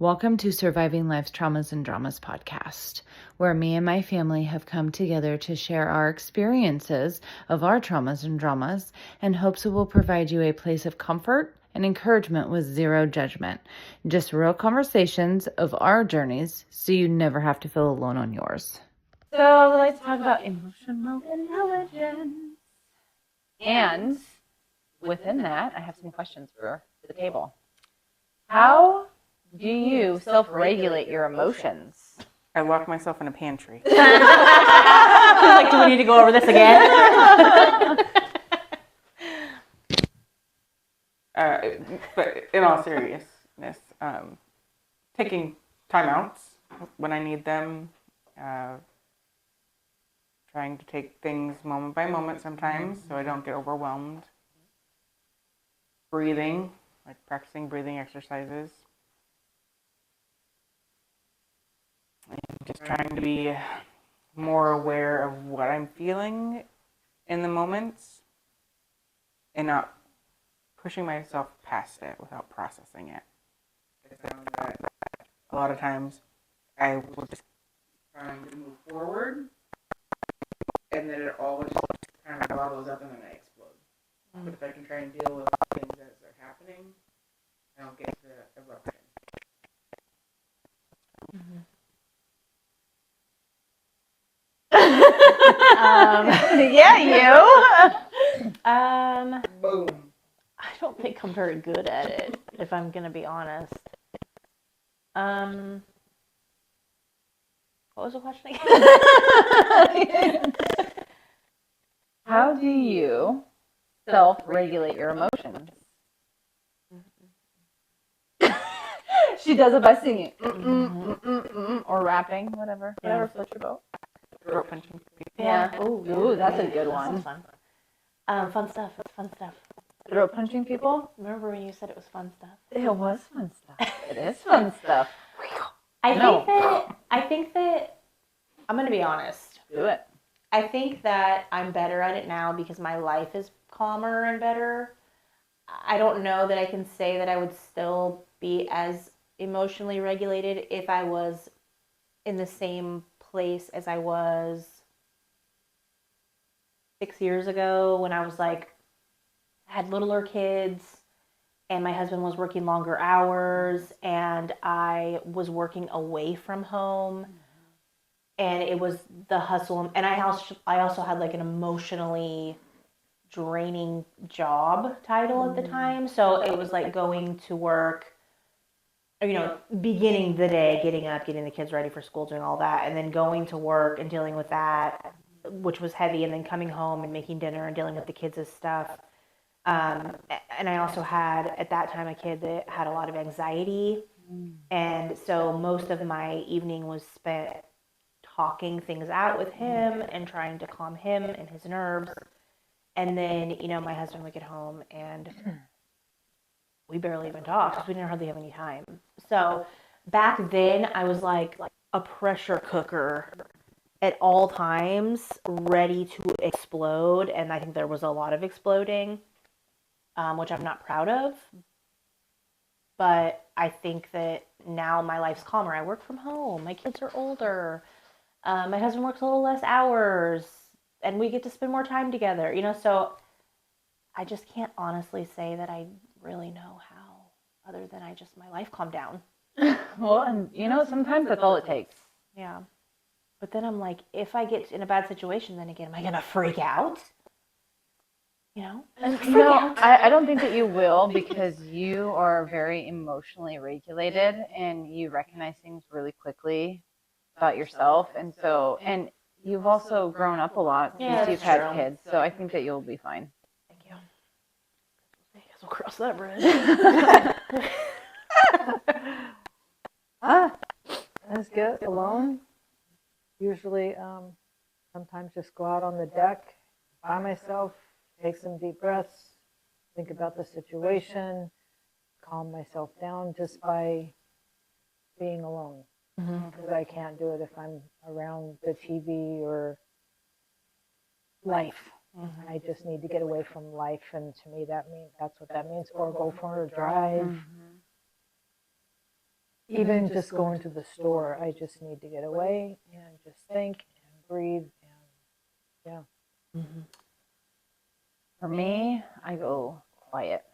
Welcome to Surviving Life's Traumas and Dramas podcast, where me and my family have come together to share our experiences of our traumas and dramas and hopes it will provide you a place of comfort and encouragement with zero judgment. Just real conversations of our journeys so you never have to feel alone on yours. So let's talk about emotional intelligence. And within that, I have some questions for the table. How do you self-regulate your emotions? I lock myself in a pantry. Like, do we need to go over this again? But in all seriousness, taking timeouts when I need them, trying to take things moment by moment sometimes so I don't get overwhelmed. Breathing, like practicing breathing exercises. And just trying to be more aware of what I'm feeling in the moments and not pushing myself past it without processing it. I found that a lot of times I will just trying to move forward and then it all just kind of bubbles up and then I explode. But if I can try and deal with things as they're happening, I don't get the eruption. Yeah, you. Boom. I don't think I'm very good at it, if I'm gonna be honest. What was the question again? How do you self-regulate your emotions? She does it by singing or rapping, whatever floats your boat. Throat punching. Yeah. Ooh, that's a good one. Fun. Fun stuff. It's fun stuff. Throat punching people? Remember when you said it was fun stuff? It was fun stuff. It is fun stuff. I think that I'm gonna be honest. Do it. I think that I'm better at it now because my life is calmer and better. I don't know that I can say that I would still be as emotionally regulated if I was in the same place as I was 6 years ago when I was like, had littler kids and my husband was working longer hours and I was working away from home. And it was the hustle, and I also had like an emotionally draining job title at the time. So it was like going to work, beginning the day, getting up, getting the kids ready for school, doing all that, and then going to work and dealing with that, which was heavy, and then coming home and making dinner and dealing with the kids' stuff. And I also had, at that time, a kid that had a lot of anxiety. And so most of my evening was spent talking things out with him and trying to calm him and his nerves. And then, my husband would get home and we barely even talked because we didn't hardly have any time. So back then I was like a pressure cooker at all times, ready to explode. And I think there was a lot of exploding, which I'm not proud of. But I think that now my life's calmer. I work from home. My kids are older. My husband works a little less hours and we get to spend more time together, so I just can't honestly say that I really know how, other than my life calmed down. Well, and sometimes that's all it takes. Yeah. But then I'm like, if I get in a bad situation, then again, am I going to freak out? And I don't think that you will because you are very emotionally regulated and you recognize things really quickly about yourself, and you've also grown up a lot since you've had kids, so I think that you'll be fine. Thank you. I guess we'll cross that bridge. Let's get alone. Usually, sometimes just go out on the deck by myself, take some deep breaths, think about the situation, calm myself down just by being alone. Because I can't do it if I'm around the TV or life. I just need to get away from life, and to me that's what that means. Or go for a drive. even just going to the store, I just need to get away and just think and breathe. And yeah. For me, I go quiet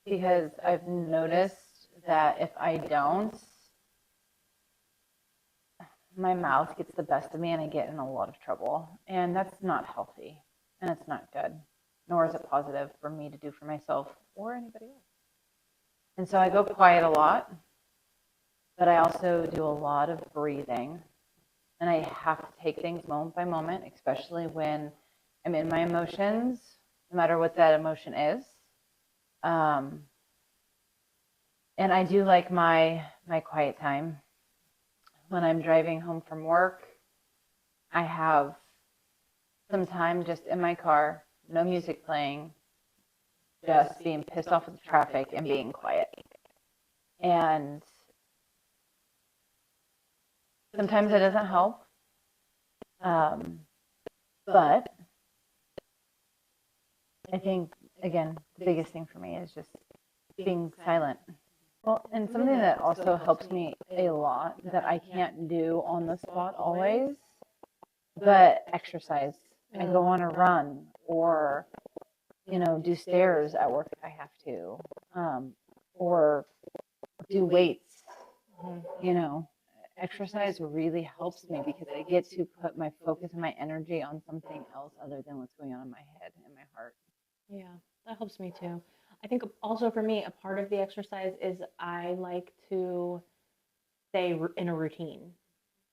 because I've noticed that if I don't, my mouth gets the best of me and I get in a lot of trouble. And that's not healthy and it's not good, nor is it positive for me to do for myself or anybody else. And so I go quiet a lot, but I also do a lot of breathing. And I have to take things moment by moment, especially when I'm in my emotions, no matter what that emotion is. And I do like my quiet time. When I'm driving home from work, I have some time just in my car, no music playing, just being pissed off at the traffic and being quiet. And sometimes it doesn't help. But I think, again, the biggest thing for me is just being silent. Well, and something that also helps me a lot that I can't do on the spot always, but exercise. I go on a run or, do stairs at work if I have to, or do weights. Exercise really helps me because I get to put my focus and my energy on something else other than what's going on in my head and my heart. Yeah, that helps me too. I think also for me, a part of the exercise is I like to stay in a routine.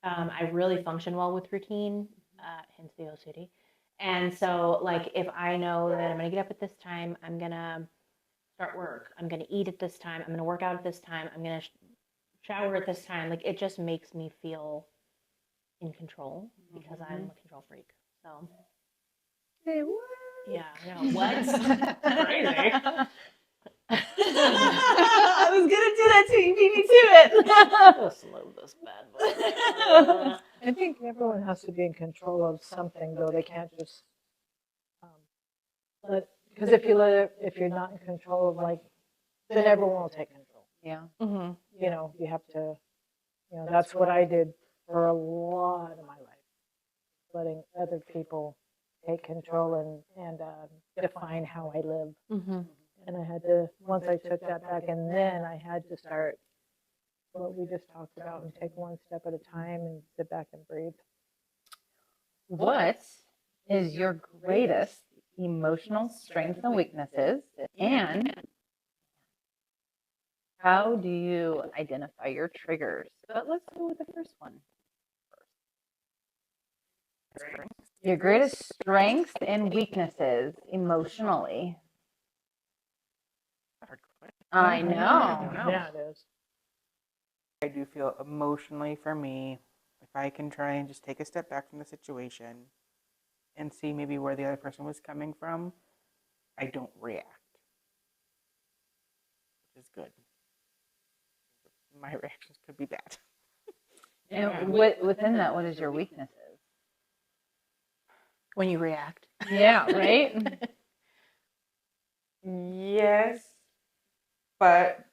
I really function well with routine, hence the OCD. And so, like, if I know that I'm going to get up at this time, I'm going to start work, I'm going to eat at this time, I'm going to work out at this time, I'm going to shower at this time, like, it just makes me feel in control because I'm a control freak. So, Say what? yeah, I know. What? Crazy. I was gonna do that to you. Beat me to it. Just love this bad boy. I think everyone has to be in control of something, though. They can't just because if you're not in control of then everyone will take control. Yeah. Mm-hmm. You have to, that's what I did for a lot of my life, letting other people take control and define how I live. Mm-hmm. And I had to, once I took that back, and then I had to start what we just talked about and take one step at a time and sit back and breathe. What is your greatest emotional strengths and weaknesses? And how do you identify your triggers? But let's go with the first one. Your greatest strengths and weaknesses emotionally. I know. Yeah, it is. I do feel emotionally for me, if I can try and just take a step back from the situation and see maybe where the other person was coming from, I don't react, which is good. My reactions could be bad. And within that, what is your weaknesses? When you react. Yeah, right? Yes, but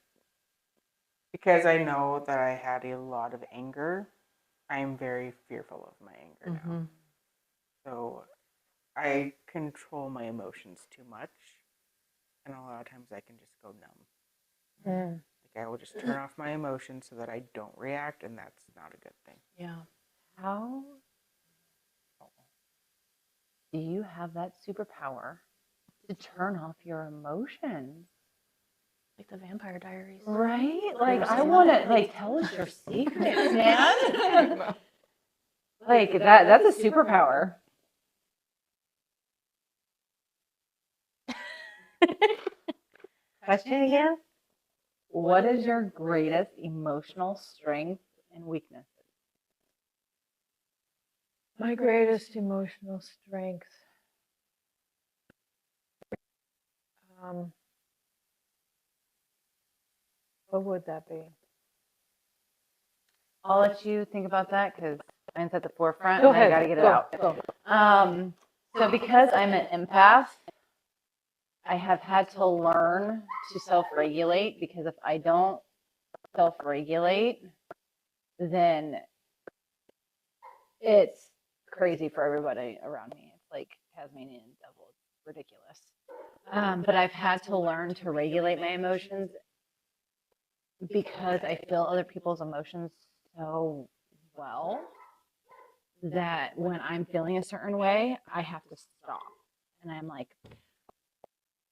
because I know that I had a lot of anger, I am very fearful of my anger now. So I control my emotions too much, and a lot of times I can just go numb. Like I will just turn off my emotions so that I don't react, and that's not a good thing. Yeah. How do you have that superpower to turn off your emotions? Like the Vampire Diaries. Right? Like, I want to, tell us your secrets, man. That's a superpower. Question again? What is your greatest emotional strength and weakness? My greatest emotional strength. What would that be? I'll let you think about that because mine's at the forefront Go and ahead. I got to get it Go. out. Go. So because I'm an empath, I have had to learn to self-regulate because if I don't self-regulate, then it's crazy for everybody around me. It's like Tasmanian devil. It's ridiculous. But I've had to learn to regulate my emotions because I feel other people's emotions so well that when I'm feeling a certain way, I have to stop. And I'm like,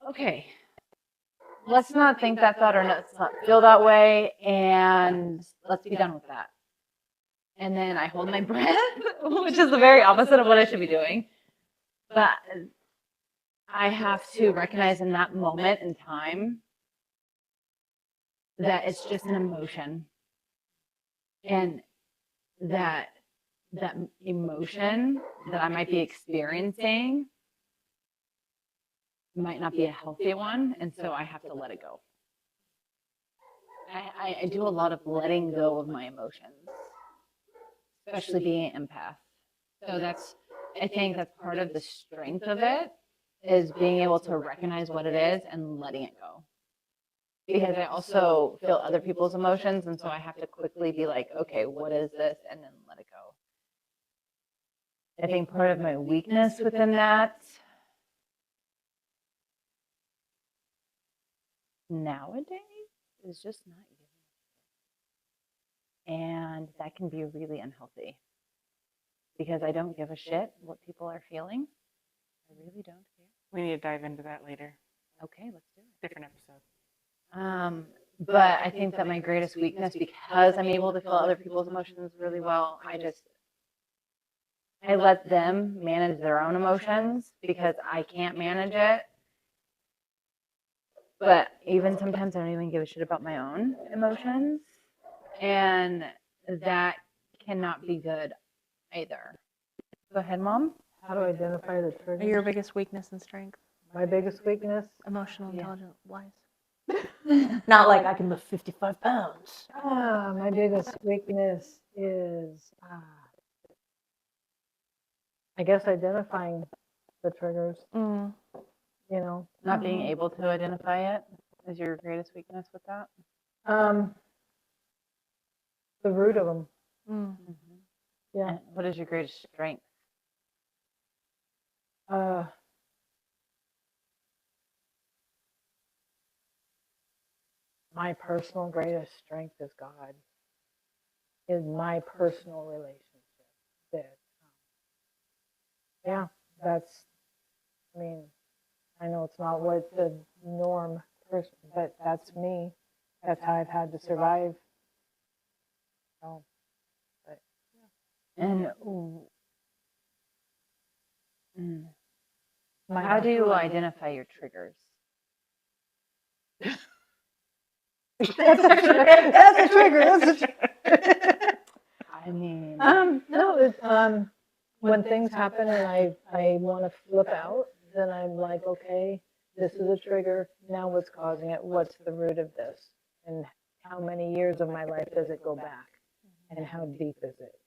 okay, let's not think that thought or let's not feel that way, and let's be done with that. And then I hold my breath, which is the very opposite of what I should be doing. But I have to recognize in that moment in time that it's just an emotion, and that emotion that I might be experiencing might not be a healthy one, and so I have to let it go. I do a lot of letting go of my emotions, especially being an empath. So I think that's part of the strength of it, is being able to recognize what it is and letting it go. Because I also feel other people's emotions, and so I have to quickly be like, okay, what is this? And then let it go. I think part of my weakness within that nowadays is just not giving. And that can be really unhealthy because I don't give a shit what people are feeling. I really don't care. We need to dive into that later. Okay, let's do it. Different episode. But I think that my greatest weakness, because I'm able to feel other people's emotions really well, I let them manage their own emotions because I can't manage it. But even sometimes I don't even give a shit about my own emotions. And that cannot be good either. Go ahead, Mom. How do I identify the Are triggers? your biggest weakness and strength? My biggest weakness? Emotional intelligence wise. Not like I can lift 55 pounds. My biggest weakness is, I guess, identifying the triggers, Mm. you know. Not being able to identify it is your greatest weakness with that? The root of them. Mm. Yeah. And what is your greatest strength? My personal greatest strength is God, is my personal relationship. That, yeah, I mean, I know it's not what the norm person, but that's me. That's how I've had to survive. So, but And my how do you identify your triggers? That's a trigger. That's a trigger. I mean, No, when things happen and I want to flip out, then I'm like, okay, this is a trigger. Now what's causing it? What's the root of this? And how many years of my life does it go back? And how deep is it?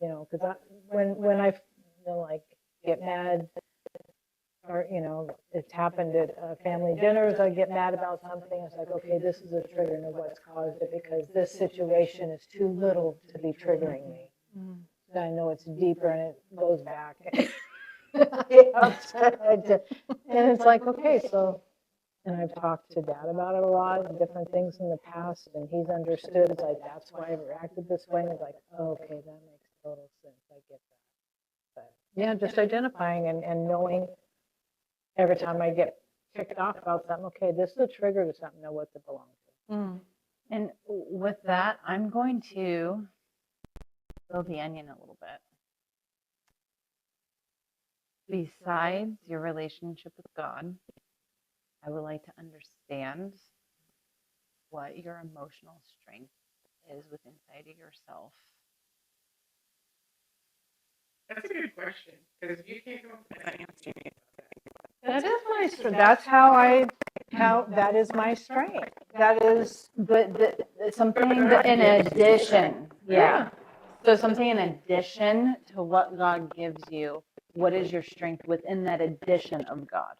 You know, because when I like get mad, or it's happened at family dinners, I get mad about something. It's like, okay, this is a trigger, and what's caused it, because this situation is too little to be triggering me. So I know it's deeper and it goes back. And it's like, okay, so, and I've talked to Dad about it a lot, and different things in the past, and he's understood. It's like, that's why I reacted this way. And it's like, okay, that makes total sense. I get that. But yeah, just identifying and knowing every time I get ticked off about something, okay, this is a trigger to something, know what to belong to. and with that, I'm going to peel the onion a little bit. Besides your relationship with God, I would like to understand what your emotional strength is within inside of yourself. That's a good question. Because if you can't come up with that answer, That is my strength. That's how that is my strength. That is, But something in addition, yeah. So something in addition to what God gives you, what is your strength within that addition of God?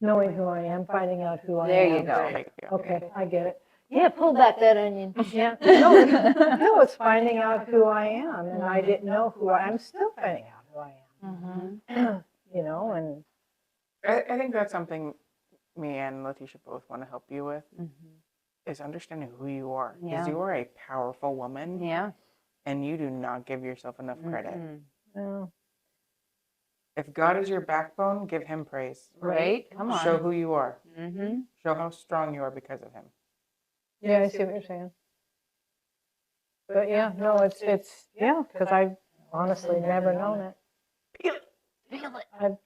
knowing who I am, finding out who I am. There you go. there you go. Okay, I get it. Yeah, pull back that onion. Yeah, no, it's finding out who I am, and I didn't know who I'm still finding out who I am. You know, and I think that's something me and Letitia both want to help you with is understanding who you are. Because Yeah. you are a powerful woman Yeah. and you do not give yourself enough credit. well, If God is your backbone, give him praise. Right? Come on. Show who you are. Mm-hmm. Show how strong you are because of him. yeah, I see what you're saying. But yeah, no, it's yeah, because I've honestly never known it. Feel it. I've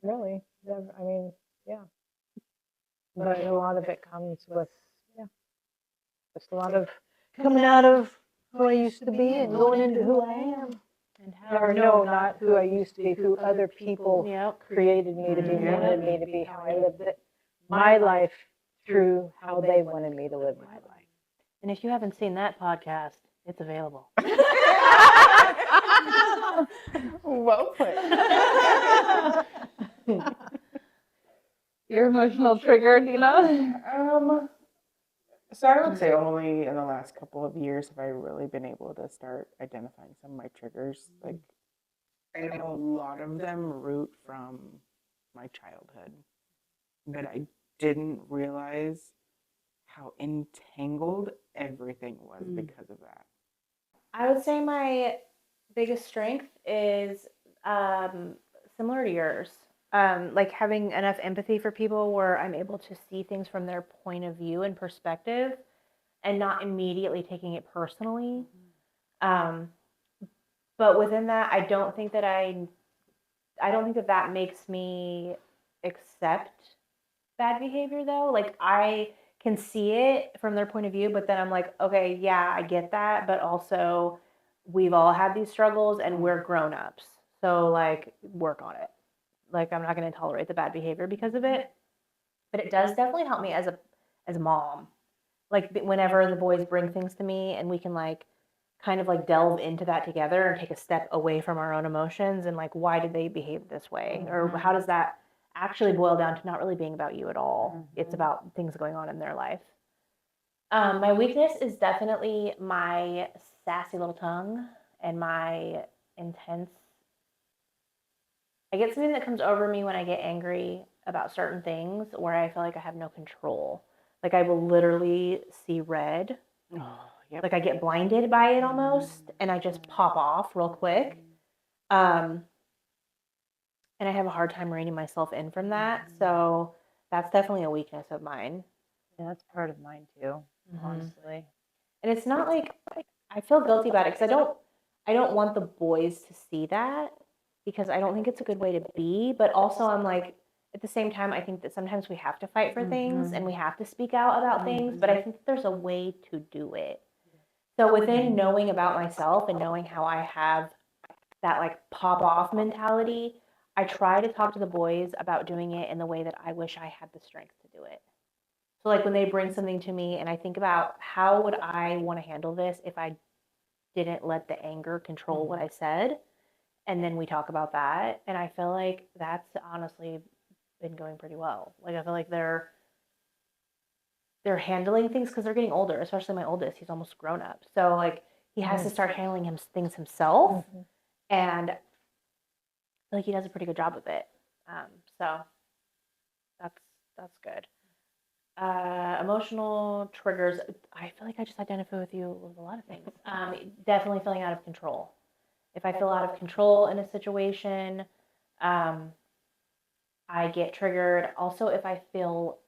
really never. I mean, yeah. But a lot of it comes with just a lot of coming out of who I used to be and going into who I am. And how Or no, not who I used to be, who other people Yep. created me to be, wanted me to be, how I lived it, my life through how they wanted me to live my life. And if you haven't seen that podcast, it's available. Well put. your emotional trigger, Dina? So I would say only in the last couple of years have I really been able to start identifying some of my triggers. Like I know a lot of them root from my childhood, but I didn't realize how entangled everything was because of that. I would say my biggest strength is similar to yours. Like having enough empathy for people where I'm able to see things from their point of view and perspective and not immediately taking it personally. But within that, I don't think that that makes me accept bad behavior though. Like I can see it from their point of view, but then I'm like, okay, yeah, I get that, but also we've all had these struggles and we're grown-ups. So like work on it. Like I'm not going to tolerate the bad behavior because of it. But it does definitely help me as a mom. Like whenever the boys bring things to me and we can like kind of like delve into that together and take a step away from our own emotions and like why did they behave this way or how does that actually boil down to not really being about you at all. It's about things going on in their life. My weakness is definitely my sassy little tongue and my intense. I get something that comes over me when I get angry about certain things where I feel like I have no control. Like I will literally see red. Oh, yep. Like I get blinded by it almost and I just pop off real quick. And I have a hard time reining myself in from that. So that's definitely a weakness of mine. Yeah, that's part of mine too, honestly. And it's not like I feel guilty about it because I don't want the boys to see that because I don't think it's a good way to be. But also I'm like at the same time I think that sometimes we have to fight for things and we have to speak out about things. But I think that there's a way to do it. So within knowing about myself and knowing how I have that like pop off mentality, I try to talk to the boys about doing it in the way that I wish I had the strength to do it. So like when they bring something to me and I think about how would I want to handle this if I didn't let the anger control what I said, and then we talk about that, and I feel like that's honestly been going pretty well. Like I feel like they're handling things because they're getting older, especially my oldest. He's almost grown up. So like he has to start handling things himself. And I feel like he does a pretty good job of it. So that's good. Emotional triggers. I feel like I just identify with you with a lot of things. Definitely feeling out of control. If I feel out of control in a situation, I get triggered. Also, if I feel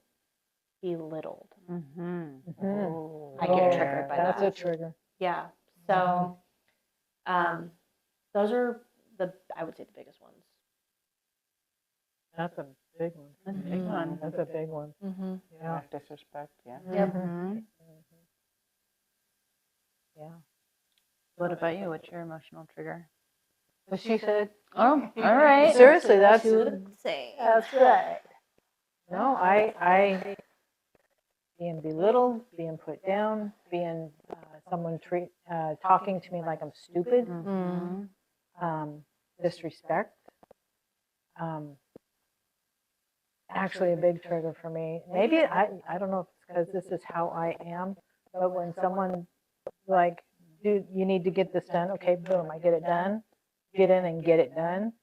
belittled, I get triggered by that. That's a trigger. Yeah. So, those are I would say the biggest ones. That's a big one. That's a big one. That's a big one. Yeah. Disrespect, yeah. Yep. Yeah. What about you? What's your emotional trigger? What she said. Oh, all right. Seriously, that's Same. right. No, I being belittled, being put down, being someone talking to me like I'm stupid, disrespect. Actually, a big trigger for me. Maybe I don't know if it's because this is how I am. But when someone like, dude, you need to get this done. Okay, boom, I get it done. Get in and get it done.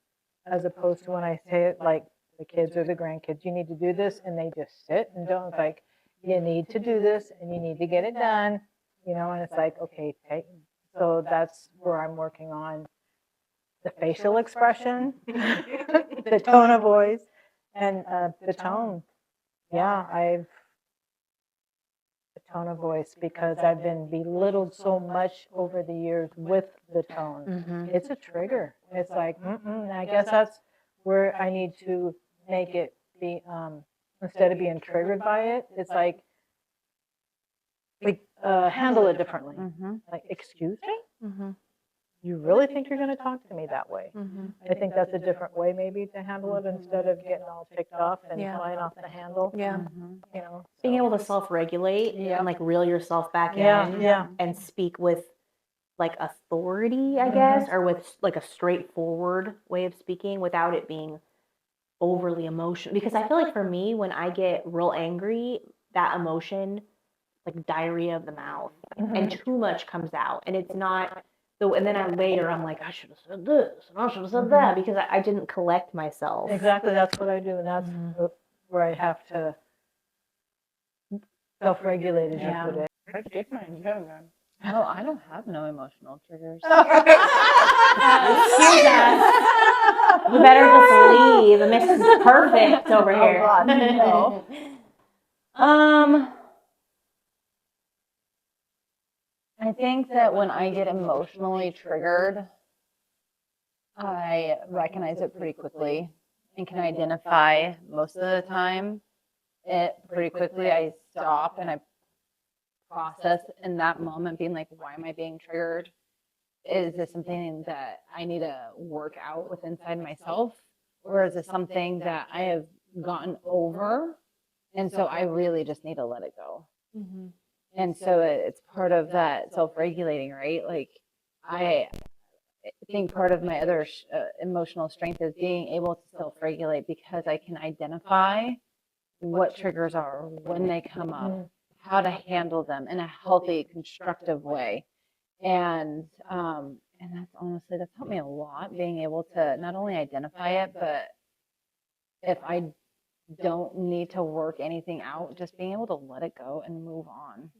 As opposed to when I say it like the kids or the grandkids, you need to do this, and they just sit and don't. It's like, you need to do this and you need to get it done, and it's like, okay, so that's where I'm working on the facial expression, the tone of voice, and the tone. Yeah, the tone of voice, because I've been belittled so much over the years with the tone. It's a trigger. It's like, I guess that's where I need to make it be, instead of being triggered by it, it's like, handle it differently. Like, excuse me? You really think you're going to talk to me that way? I think that's a different way maybe to handle it, instead of getting all ticked off and flying off the handle. Yeah. Being Being able to self-regulate and like reel yourself back in yeah. and speak with like authority, I guess, or with like a straightforward way of speaking without it being overly emotional. Because I feel like for me, when I get real angry, that emotion, like diarrhea of the mouth, and too much comes out, and it's not. So, and then I'm like, I should have said this, and I should have said that, because I didn't collect myself. Exactly, that's what I do, and that's where I have to self-regulate, as you put it. I get mine. You haven't gone. Oh, I don't have no emotional triggers. Excuse us. We better just leave. Mrs. Perfect over here. God, no. I think that when I get emotionally triggered, I recognize it pretty quickly and can identify most of the time it pretty quickly. I stop and I process in that moment, being like, why am I being triggered? Is this something that I need to work out with inside myself? Or is this something that I have gotten over? And so I really just need to let it go. And so it's part of that self-regulating, right? Like, I think part of my other emotional strength is being able to self-regulate, because I can identify what triggers are, when they come up, how to handle them in a healthy, constructive way. And that's helped me a lot, being able to not only identify it, but if I don't need to work anything out, just being able to let it go and move on.